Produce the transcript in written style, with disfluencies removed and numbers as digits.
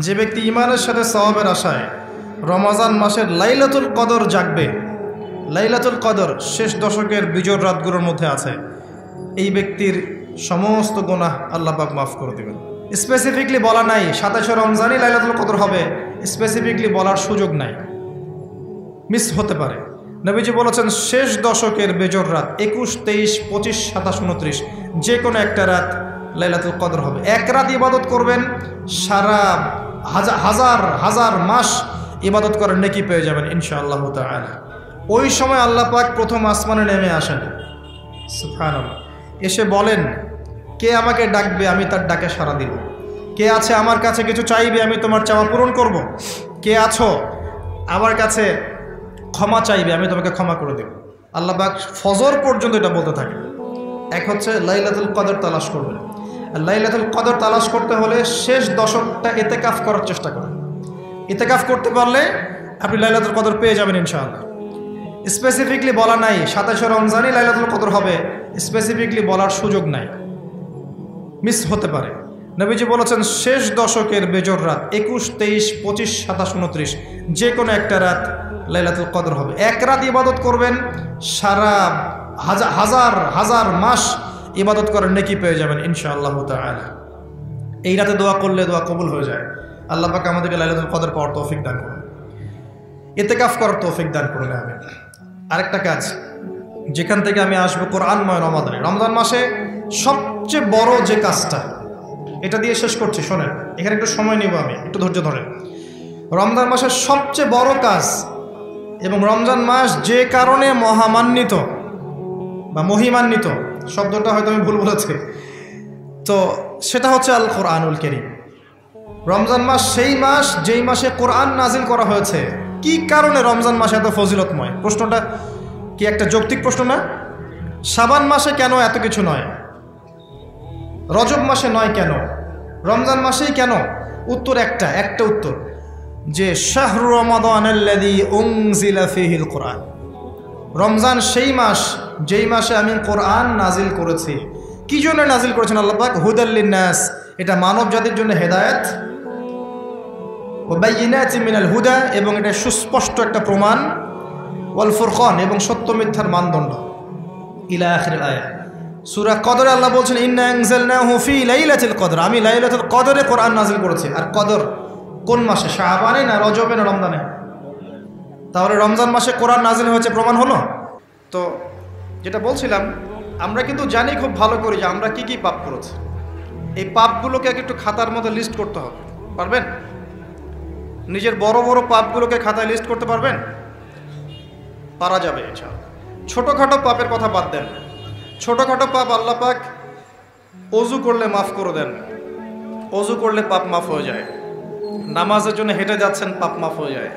যে ব্যক্তি ঈমানের সাথে সওয়াবের আশায় রমজান মাসের লাইলাতুল কদর জাগবে, লাইলাতুল কদর শেষ দশকের বিজোড় রাতগুলোর মধ্যে আছে, এই ব্যক্তির সমস্ত গুনাহ আল্লাহ পাক মাফ করে দেবেন। স্পেসিফিকলি বলা নাই 27শে রমজানই লাইলাতুল কদর হবে, স্পেসিফিকলি বলার সুযোগ নাই, মিস হতে পারে। নবীজি বলেছেন শেষ দশকের বেজোড় রাত 21, 23, 25, 27, 29 যে কোনো একটা রাত লাইলাতুল কদর হবে। এক রাত ইবাদত করবেন, সারা হাজার হাজার মাস ইবাদত করার নেকি পেয়ে যাবেন ইনশাআল্লাহ তাআলা। ওই সময় আল্লাহ পাক প্রথম আসমানে নেমে আসেন, সুবহানাল্লাহ, এসে বলেন কে আমাকে ডাকবে, আমি তার ডাকে সাড়া দিব। কে আছে আমার কাছে কিছু চাইবে, আমি তোমার চাওয়া পূরণ করব। কে আছো আমার কাছে ক্ষমা চাইবে, আমি তোমাকে ক্ষমা করে দেব। আল্লাহ পাক ফজর পর্যন্ত এটা বলতে থাকে। এক হচ্ছে লাইলাতুল কদর তালাশ করবেন। লাইলাতুল কদর তালাশ করতে হলে শেষ দশকটা ইতিকাফ করার চেষ্টা করেন। ইতিকাফ করতে পারলে আপনি লাইলাতুল কদর পেয়ে যাবেন ইনশাআল্লাহ। স্পেসিফিকলি বলা নাই 27শে রমজানই লাইলাতুল কদর হবে, স্পেসিফিকলি বলার সুযোগ নাই, মিস হতে পারে। নবীজি বলেছেন শেষ দশকের বেজোড় রাত 21, 23, 25, 27, 29 যে কোনো একটা রাত লাইলাতুল কদর হবে। এক রাত ইবাদত করবেন, সারা হাজার হাজার মাস ইবাদত করার নেকি পেয়ে যাবেন ইনশাআল্লাহ তাআলা। এই রাতে দোয়া করলে দোয়া কবুল হয়ে যায়। আল্লাহ পাক আমাদেরকে লাইলাতুল কদর পাওয়ার তৌফিক দান করুন, ইতিকাফ করার তৌফিক দান করুন। আমি আরেকটা কাজ যেখান থেকে আমি আসবো, কোরআনময় রমাদানে, রমজান মাসে সবচেয়ে বড় যে কাজটা, এটা দিয়ে শেষ করছি, শোনেন, এখানে একটু সময় নেব, আমি একটু ধৈর্য ধরেন। রমজান মাসের সবচেয়ে বড় কাজ এবং রমজান মাস যে কারণে মহামান্বিত বা মহিমান্বিত, শব্দটা হয়তো আমি ভুল বলেছি, তো সেটা হচ্ছে আল কোরআনুল কারীম। রমজান মাস সেই মাস যেই মাসে কোরআন নাজিল করা হয়েছে। কি কারণে রমজান মাস এত ফজিলতময়? প্রশ্নটা কি একটা যৌক্তিক প্রশ্ন না? শাবান মাসে কেন এত কিছু নয়, রজব মাসে নয় কেন, রমজান মাসেই কেন? উত্তর একটা উত্তর, যে শাহরু রমাদানাল্লাযী উনজিলা ফীহিল কোরআন। রমজান সেই মাস যেই মাসে আমি কোরআন নাজিল করেছি। কি জন্য নাজিল করেছেন আল্লাহ পাক? হুদাল লিন্নাস, এটা মানব জাতির জন্য হেদায়েত, ওয়া বাইয়িনাতিন মিনাল হুদা, এবং এটা সুস্পষ্ট একটা প্রমাণ, ওয়াল ফুরকান, এবং সত্য মিথ্যার মানদণ্ড, ইলা আখিরিল আয়াত। সূরা কদরে আল্লাহ বলছেন ইন্না আনজালনাহু ফি লাইলাতুল কদর, আমি লাইলাতুল কদরে কোরআন নাজিল করেছি। আর কদর কোন মাসে? শাবানে না রজবে না রমজানে? তাহলে রমজান মাসে কোরআন নাজিল হয়েছে, প্রমাণ হলো। তো যেটা বলছিলাম, আমরা কিন্তু জানি খুব ভালো করে যে আমরা কি কি পাপ করেছি। এই পাপগুলোকে একটু খাতার মধ্যে লিস্ট করতে হবে, পারবেন? নিজের বড় বড় পাপগুলোকে খাতায় লিস্ট করতে পারবেন? পারা যাবে ইনশাআল্লাহ। ছোটোখাটো পাপের কথা বাদ দেন, ছোটোখাটো পাপ আল্লাহ পাক অজু করলে মাফ করে দেন। অজু করলে পাপ মাফ হয়ে যায়। নামাজের জন্য হেঁটে যাচ্ছেন, পাপ মাফ হয়ে যায়।